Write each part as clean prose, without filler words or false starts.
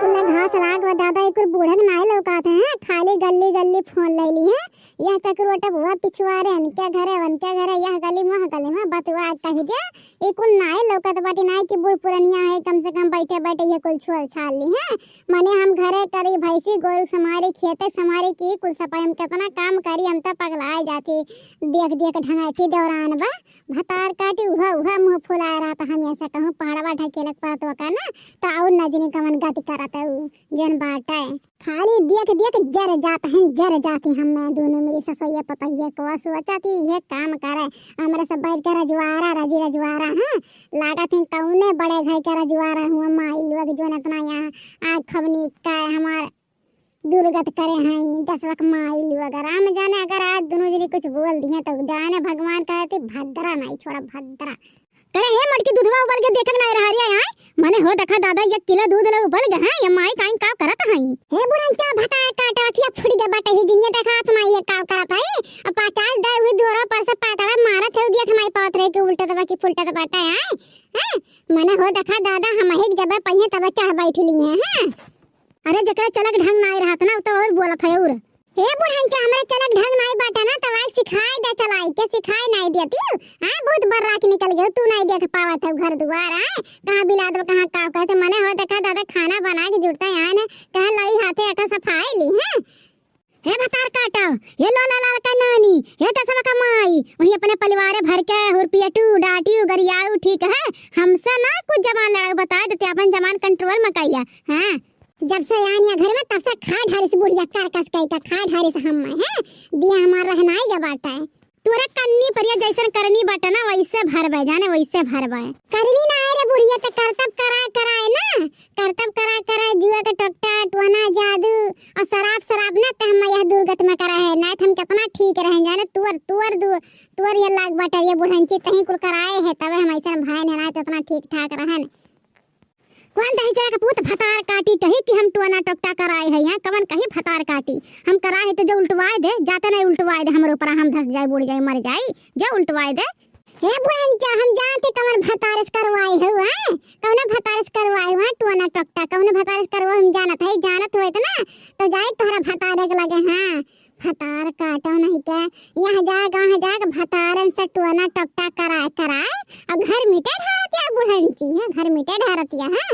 कुल्ला घास लाग व दादा एक बूढ़ा के नाई लौकात है खाली गल्ली गल्ली फोन ले ली है यह चक्रोटा बुआ पिछवारे क्या घर है यह गली में बतवा कह दिया एक नाई लौकात बाटी नाई की बूढ़ पुरनिया है कम से कम बैठे बैठे ये कुल छोल छाल ली है मने हम घरे करी भैंसी गोरु समारे खेते समारे की कुल सफाई हम कितना काम करी हम तो पगलाए जाती देख देख ढंगाई दौरान बा भतार काटी उहा उहा मुंह फुलाए रहा था हम ऐसा कहूँ पहाड़वा ढकेलक परत का ना तो और नजनी कमन गति करता जन बाटा है खाली देख देख जर जाती हम दोनों मेरी ससुया पतैया को सोचती ये काम करे हमारे सब बैठ कर रजवारा रजवारा हाँ लागत है कौने बड़े घर का रजवारा हुआ माई लोग जो इतना यहाँ आज खबनी का हमार दुर्गत करे हैं 10 वक्त माई लोग राम जाने अगर आज दोनों जने कुछ बोल दिए तो जाने भगवान कहते भद्रा नहीं छोड़ा भद्रा करे हे मटकी दूधवा उबल के देखत नहीं रहा रे यहाँ मने हो देखा दादा 1 किलो दूध ले उबल गए हैं ये माई काई का करत है हे बुढ़ा भता काटा किया फुड़ी के बाटे ही जिनिया देखा माई ये का करत है अब 50 दे हुई दोरा पर से पातड़ा मारत है देख माई पात रहे के उल्टा दबा की फुलटा दबाटा है हैं मने हो देखा दादा हम ही जब पहिए तब चढ़ बैठ लिए हैं अरे जकरा चलक ढंग नहीं रहा था ना तो और बोलत है और हे बुढ़ांचा हमरा चलक ढंग नहीं बाटा ना तो आज सिखाई दे चलाई के सिखाई नहीं देती हां बहुत बर्रा के निकल गए तू नहीं देख पावत है घर द्वार है कहां बिलाद में कहां का कहते मने हो देखा दादा खाना बना के जुड़ता है ना कहां लाई हाथे अका सफाई ली है हे भतार काटा ये लो ला का नानी ये तो सब का माई वही अपने परिवार भर के रुपया टू डाटी गरियाऊ ठीक है हमसे ना कुछ जबान लड़ा बता देते अपन जबान कंट्रोल में कइया हां जब से आनिया घर में तब से खा ढारी से बुढ़िया करकस कई का खा ढारी से हम है दिया हमार रहना ही बाटा है तोरा कन्नी परिया जैसन करनी बाटा ना वैसे भरबे जाने वैसे भरबे करनी ना रे बुढ़िया तो करतब कराए ना करतब कराए जुआ के टोकटा टोना जादू और शराब ना त हम यह दुर्गत में करा है ना हम कितना ठीक रहे जाने तुअर ये लाग बाटा ये बुढ़ंची तही कुल कराए है तबे हम ऐसा भाई ने रात उतना ठीक ठाक रहन कौन दही चला का पूत भतार काटी कही कि हम टोना टोकटा कराए है यहाँ कवन कही भतार काटी हम कराए है तो जो उल्टवाए दे जाते नहीं उल्टवाए दे हमारे ऊपर हम धस जाए बुड़ जाए मर जाए जो उल्टवाए दे हे बुढ़ंचा हम जानते कवन भतारस करवाए है हां कौन भतारस करवाए हुआ टोना टोकटा कौन भतारस करवा हम जानत होए ना तो जाए तोहरा भतारे के लगे हां भतार काटो नहीं के यहाँ जाग भतारन से टोना टोकटा कराए और घर मिटे ढारतिया बुढ़ंची है घर मिटे ढारतिया है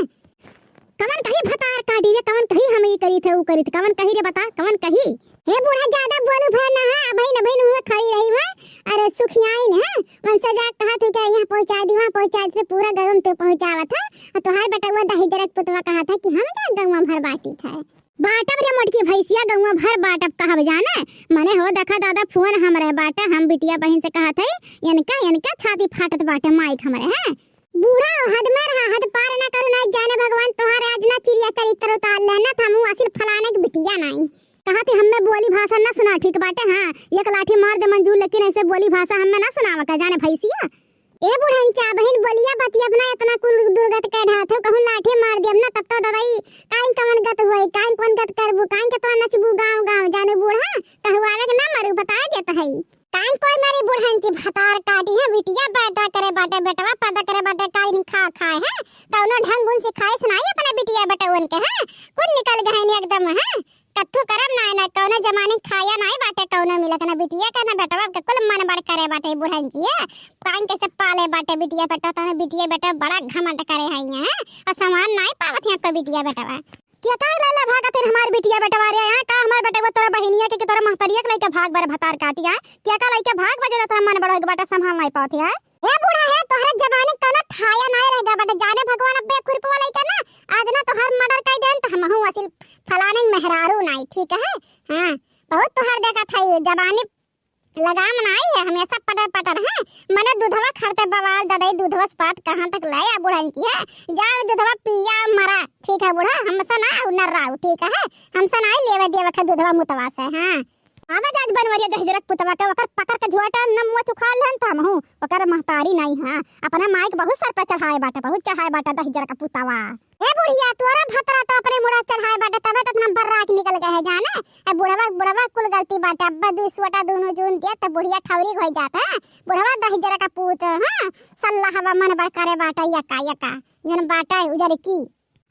कवन कही भतार काटी रे कवन कही हम ये करी थे वो करी थे कवन कही रे बता कवन कही हे बूढ़ा ज्यादा बोलू भर ना है भाई न भाई हुआ खड़ी रही है अरे सुखियाई ने मन से जा कहा थे कि यहाँ पहुंचा दी वहां पहुंचा दी पूरा गरम तो पहुंचावा था और तोहार बेटा वो दही जरक पुतवा कहा था कि हम जा गंवा भर बाटी था बाटब रे मोटकी भैंसिया गंवा भर बाटब कहब जाने मने हो देखा दादा फोन हमरे बाटे हम बिटिया बहन से कहा थे इनका छाती फाटत बाटे माइक हमरे है बूढ़ा हद में रहा हद पार ना करू ना जाने भगवान तोहार आज ना चिड़िया चरित्र उतार लेना था मुंह असिल फलाने की बिटिया नहीं कहते हमें बोली भाषा ना सुना ठीक बाटे हां एक लाठी मार दे मंजूर लेकिन ऐसे बोली भाषा हमें ना सुनावा का जाने भैंसिया ए बुढ़ंचा बहन बोलिया बतिया अपना इतना कुल दुर्गत कह रहा था कहूं लाठी मार दिया ना तब तो दवाई काई कवन गत होई काई कौन गत करबू काई के तो नचबू गांव जाने बूढ़ा कहवावे के ना मरू बता देता है काई कोई मारी बुढ़ंची भतार काटी है बिटिया बेटा करे बाटे बेटवा पैदा करे बाटे काई नहीं खाए है कौनो ढंग उन सिखाए सुनाई अपने बिटिया बेटा उनके है कुल निकल गए ने एकदम है कत्थु करम ना कौनो जमाने खाया नहीं बाटे कौनो मिलत ना बिटिया का ना बेटवा के कुल मन बड़ करे बाटे बुढ़ंची है काई कैसे पाले बाटे बिटिया बेटा तो बिटिया बेटा बड़ा घमंड करे है यहाँ और सामान नहीं पावत है तो बिटिया बेटवा क्या का लाला भागत है हमार बिटिया बेटवा रे यहाँ का हमार बेटा तोरा बहिनिया के तोरा महतरिया के लइका भाग बर भतार काटिया क्या का लइका भाग बजरा तोरा मन बड़ा के बेटा संभाल नहीं पावत है ए बूढ़ा है तोहरा जबानी कोनो थाया नहीं रहेगा बेटा जाने भगवान अबे खुरपवा लइका ना आज ना तोहर मर्डर कई देन त हमहु असिल फलाने मेहरारू नहीं ठीक है हां बहुत तोहर देखा था जबानी लगाम नहीं है हमेशा पटर है मने दूधवा खरते बवाल ददई दूधवा पात कहां तक लाया बुढ़ंची है जाओ दूधवा पिया मरा ठीक है बूढ़ा हमसे ना उनर राव ठीक है हमसे ना लेवे देवे के दूधवा मुतवा से हां आवे आज बनवरिया दहजरक पुतवा के ओकर पकड़ के झोटा नमुआ चुखा लेन त हमहु ओकर महतारी नहीं हां अपना माइक बहुत सर पे चढ़ाए बाटा दहजरक पुतवा ए बुढ़िया तोरा भतरा तो अपने मुड़ा चढ़ाए बाटा तबे तो इतना बर्रा के निकल गए है जाने ए बुढ़वा कुल गलती बाटा अब्बा दुसवटा दोनों जून दिया त बुढ़िया ठौरी होई जाता है बुढ़वा दहजरक पुत हां सल्ला हवा मन बड़ करे बाटा यका जन बाटा उजर की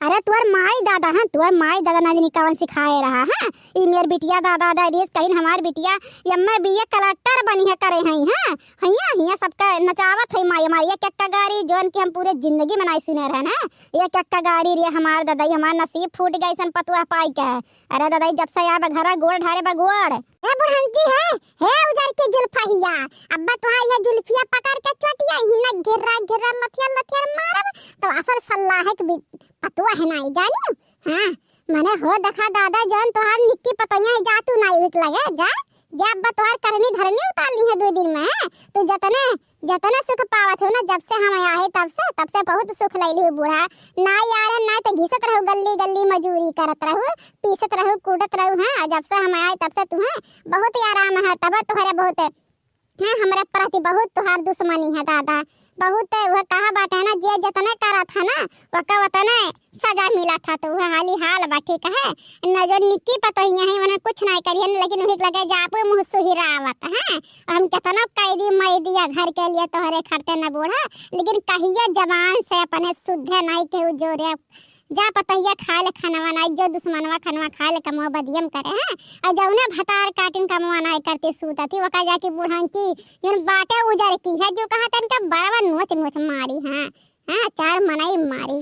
अरे तुअर माई दादा है, तुअर माई दादा ना जानी कौन सिखाए रहा है। ई मेर बिटिया दादा दादी कहीं हमार बिटिया यम्मा बिया कलेक्टर बनी है करे हैं हैं हैया हिया सबका नचावत है माई हमारी एक एक गाड़ी जोन की हम पूरे जिंदगी मनाई सुने रहे ना। एक एक गाड़ी रे हमार दादा हमार नसीब फूट गई सन पतुआ पाई के। अरे दादा जब से आब घर गोड़ ढारे बगोड़ ए बुढ़ंती है उधर के जुल्फाहिया अब्बा तुम्हारी ये जुल्फिया पकड़ के चोटिया ही ना घेरा घेरा लथिया लथिया मारब तो असल सल्लाह है कि पतुआ है नहीं जानी। हाँ मने हो देखा दादा जान तोहार निक्की पतैया जा तू नहीं विक लगे जा जा अब्बा तोहार करनी धरनी उतार ली है 2 दिन में। तू जतने जतने सुख पावत हो ना जब से हम आए तब से बहुत सुख लैली हो बूढ़ा ना यार ना तो घिसत रहो गली गली मजूरी करत रहो पीसत रहो कूदत रहो। हाँ जब से हम आए तब से तुम्हें बहुत ही आराम है तब तुम्हारे बहुत हाँ हमारे प्रति बहुत तुहार दुश्मनी है दादा बहुत वह कहा बात है ना जे जतने करा था ना वह का वतने सजा मिला था तो वह हाली हाल बा ठीक है न जो निक्की पतैया है उन्हें कुछ नहीं करिए लेकिन उन्हें लगे जापो मुँह सुहिरावत है हम कितना कैदी मई दिया घर के लिए तोहरे खर्चे न बूढ़ा लेकिन कहिए जबान से अपने शुद्ध नहीं के जोरे जा पतैया खा ले खानवा नहीं जो दुश्मनवा खानवा खा ले कमवा बदियम करे हैं और जौने भतार काटिन कमवा नहीं करते सूतती वका जाके बुढ़ांची यन बाटे उजर की है जो कहा तन का बराबर नोच नोच मारी। हाँ हाँ 4 मनाई मारी।